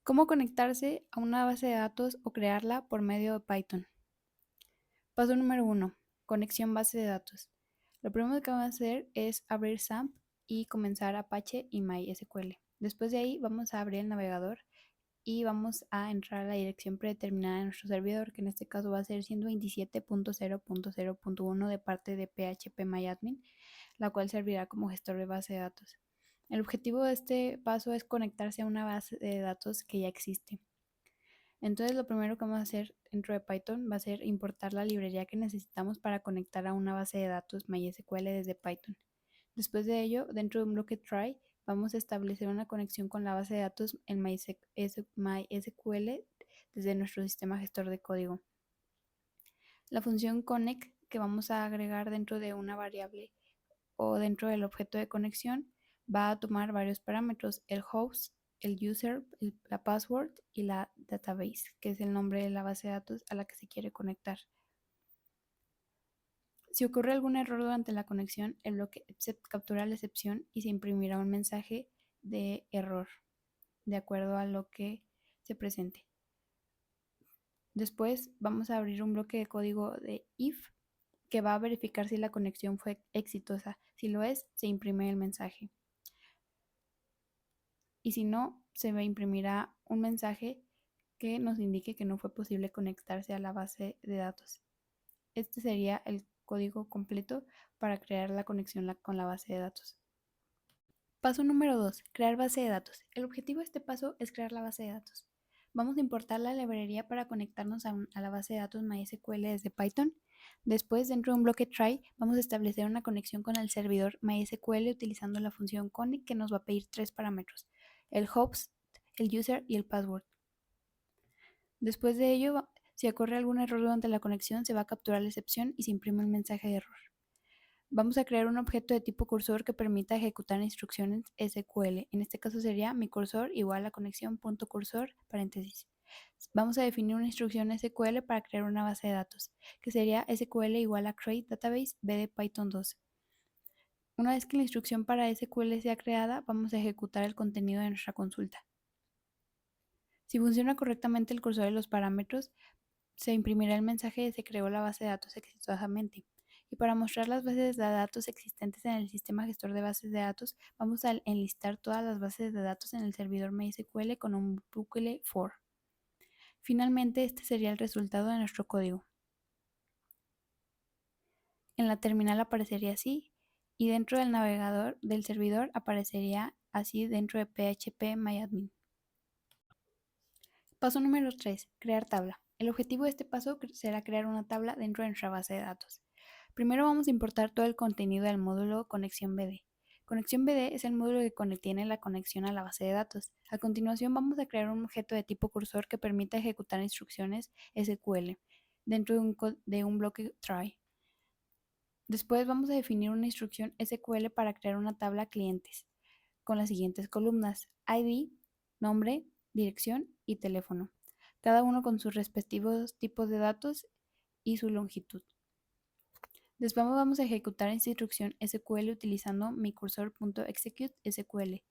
¿Cómo conectarse a una base de datos o crearla por medio de Python? Paso número 1. Conexión base de datos. Lo primero que vamos a hacer es abrir SAMP y comenzar Apache y MySQL. Después de ahí vamos a abrir el navegador y vamos a entrar a la dirección predeterminada de nuestro servidor, que en este caso va a ser 127.0.0.1 de parte de phpMyAdmin, la cual servirá como gestor de base de datos. El objetivo de este paso es conectarse a una base de datos que ya existe. Entonces lo primero que vamos a hacer dentro de Python va a ser importar la librería que necesitamos para conectar a una base de datos MySQL desde Python. Después de ello, dentro de un bloque try, vamos a establecer una conexión con la base de datos en MySQL desde nuestro sistema gestor de código. La función connect que vamos a agregar dentro de una variable o dentro del objeto de conexión va a tomar varios parámetros: el host, el user, la password y la database, que es el nombre de la base de datos a la que se quiere conectar. Si ocurre algún error durante la conexión, el bloque except captura la excepción y se imprimirá un mensaje de error de acuerdo a lo que se presente. Después vamos a abrir un bloque de código de if que va a verificar si la conexión fue exitosa. Si lo es, se imprime el mensaje. Y si no, se imprimirá un mensaje que nos indique que no fue posible conectarse a la base de datos. Este sería el código completo para crear la conexión con la base de datos. Paso número 2. Crear base de datos. El objetivo de este paso es crear la base de datos. Vamos a importar la librería para conectarnos a la base de datos MySQL desde Python. Después, dentro de un bloque try, vamos a establecer una conexión con el servidor MySQL utilizando la función connect, que nos va a pedir tres parámetros: el host, el user y el password. Después de ello, si ocurre algún error durante la conexión, se va a capturar la excepción y se imprime un mensaje de error. Vamos a crear un objeto de tipo cursor que permita ejecutar instrucciones SQL. En este caso sería mi cursor igual a conexión.cursor, paréntesis. Vamos a definir una instrucción SQL para crear una base de datos, que sería SQL igual a create database b de Python 2. Una vez que la instrucción para SQL sea creada, vamos a ejecutar el contenido de nuestra consulta. Si funciona correctamente el cursor de los parámetros, se imprimirá el mensaje de se creó la base de datos exitosamente. Y para mostrar las bases de datos existentes en el sistema gestor de bases de datos, vamos a enlistar todas las bases de datos en el servidor MySQL con un bucle for. Finalmente, este sería el resultado de nuestro código. En la terminal aparecería así, y dentro del navegador del servidor aparecería así dentro de phpMyAdmin. Paso número 3. Crear tabla. El objetivo de este paso será crear una tabla dentro de nuestra base de datos. Primero vamos a importar todo el contenido del módulo conexión BD. Conexión BD es el módulo que contiene la conexión a la base de datos. A continuación vamos a crear un objeto de tipo cursor que permita ejecutar instrucciones SQL dentro de un bloque try. Después vamos a definir una instrucción SQL para crear una tabla clientes con las siguientes columnas: ID, nombre, dirección y teléfono, cada uno con sus respectivos tipos de datos y su longitud. Después vamos a ejecutar esta instrucción SQL utilizando mi cursor.execute SQL.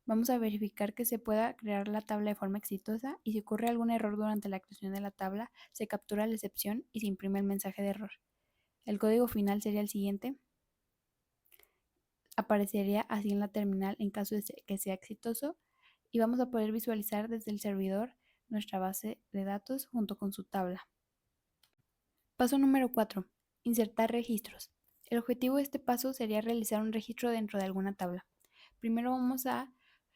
Vamos a verificar que se pueda crear la tabla de forma exitosa, y si ocurre algún error durante la creación de la tabla, se captura la excepción y se imprime el mensaje de error. El código final sería el siguiente. Aparecería así en la terminal en caso de que sea exitoso, y vamos a poder visualizar desde el servidor nuestra base de datos junto con su tabla. Paso número 4. Insertar registros. El objetivo de este paso sería realizar un registro dentro de alguna tabla. Primero vamos a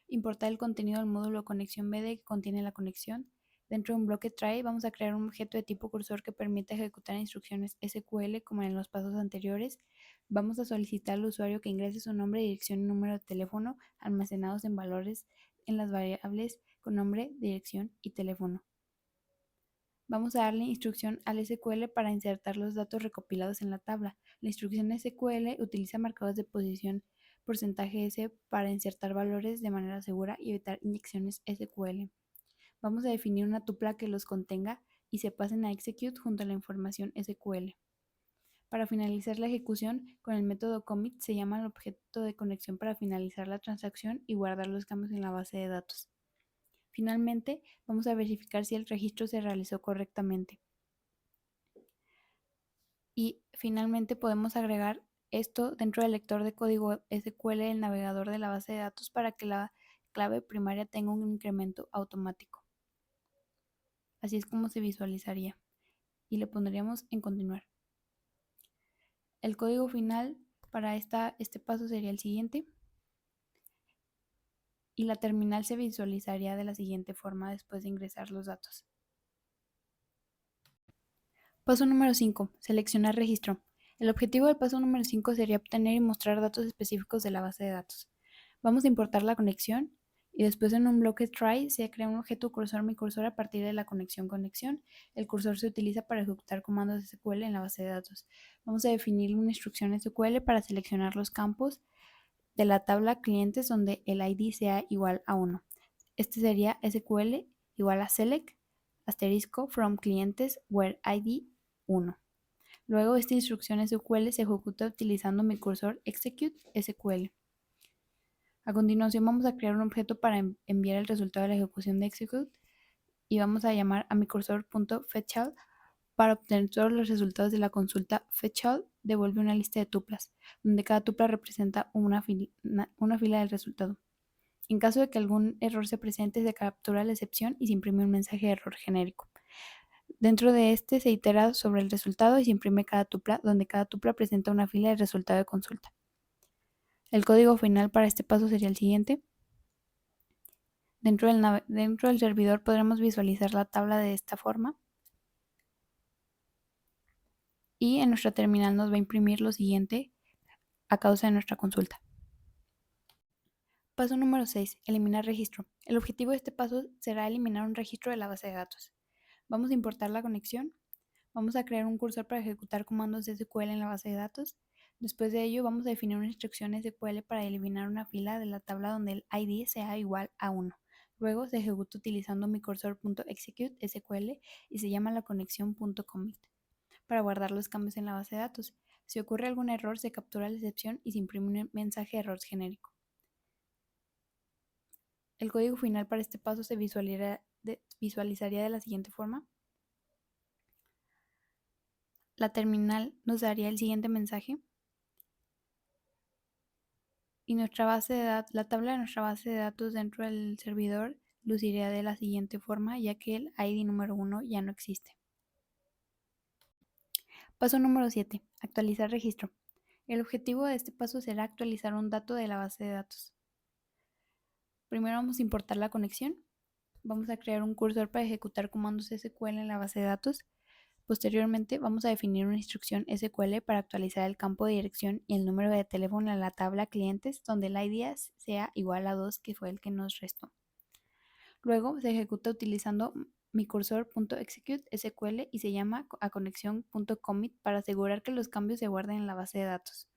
importar el contenido del módulo conexión BD que contiene la conexión. Dentro de un bloque try vamos a crear un objeto de tipo cursor que permita ejecutar instrucciones SQL como en los pasos anteriores. Vamos a solicitar al usuario que ingrese su nombre, dirección y número de teléfono almacenados en valores en las variables con nombre, dirección y teléfono. Vamos a darle instrucción al SQL para insertar los datos recopilados en la tabla. La instrucción SQL utiliza marcadores de posición %S para insertar valores de manera segura y evitar inyecciones SQL. Vamos a definir una tupla que los contenga y se pasen a execute junto a la información SQL. Para finalizar la ejecución, con el método commit se llama al objeto de conexión para finalizar la transacción y guardar los cambios en la base de datos. Finalmente, vamos a verificar si el registro se realizó correctamente. Y finalmente podemos agregar esto dentro del lector de código SQL del navegador de la base de datos para que la clave primaria tenga un incremento automático. Así es como se visualizaría. Y le pondríamos en continuar. El código final para este paso sería el siguiente. Y la terminal se visualizaría de la siguiente forma después de ingresar los datos. Paso número 5. Seleccionar registro. El objetivo del paso número 5 sería obtener y mostrar datos específicos de la base de datos. Vamos a importar la conexión y después en un bloque try se crea un objeto cursor mi cursor a partir de la conexión. El cursor se utiliza para ejecutar comandos SQL en la base de datos. Vamos a definir una instrucción SQL para seleccionar los campos de la tabla clientes donde el ID sea igual a 1. Este sería SQL igual a select asterisco from clientes where ID 1. Luego esta instrucción SQL se ejecuta utilizando mi cursor execute SQL. A continuación vamos a crear un objeto para enviar el resultado de la ejecución de execute y vamos a llamar a mi cursor.fetchAll para obtener todos los resultados de la consulta. FetchAll devuelve una lista de tuplas, donde cada tupla representa una fila del resultado. En caso de que algún error se presente, se captura la excepción y se imprime un mensaje de error genérico. Dentro de este se itera sobre el resultado y se imprime cada tupla, donde cada tupla presenta una fila de resultado de consulta. El código final para este paso sería el siguiente. Dentro del servidor podremos visualizar la tabla de esta forma. Y en nuestra terminal nos va a imprimir lo siguiente a causa de nuestra consulta. Paso número 6. Eliminar registro. El objetivo de este paso será eliminar un registro de la base de datos. Vamos a importar la conexión. Vamos a crear un cursor para ejecutar comandos de SQL en la base de datos. Después de ello, vamos a definir una instrucción SQL para eliminar una fila de la tabla donde el ID sea igual a 1. Luego se ejecuta utilizando mi cursor.execute SQL y se llama la conexión.commit para guardar los cambios en la base de datos. Si ocurre algún error, se captura la excepción y se imprime un mensaje de error genérico. El código final para este paso se visualizaría de la siguiente forma. La terminal nos daría el siguiente mensaje y la tabla de nuestra base de datos dentro del servidor luciría de la siguiente forma, ya que el ID número 1 ya no existe. Paso número 7. Actualizar registro. El objetivo de este paso será actualizar un dato de la base de datos. Primero vamos a importar la conexión. Vamos a crear un cursor para ejecutar comandos SQL en la base de datos. Posteriormente vamos a definir una instrucción SQL para actualizar el campo de dirección y el número de teléfono en la tabla clientes donde el ID sea igual a 2, que fue el que nos restó. Luego se ejecuta utilizando mi cursor.execute SQL y se llama a conexión.commit para asegurar que los cambios se guarden en la base de datos.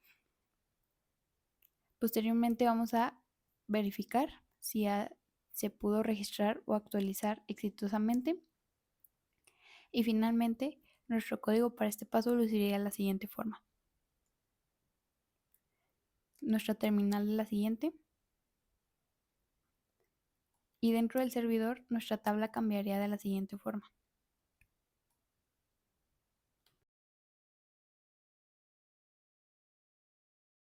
Posteriormente vamos a verificar si se pudo registrar o actualizar exitosamente. Y finalmente, nuestro código para este paso luciría de la siguiente forma. Nuestra terminal de la siguiente. Y dentro del servidor, nuestra tabla cambiaría de la siguiente forma.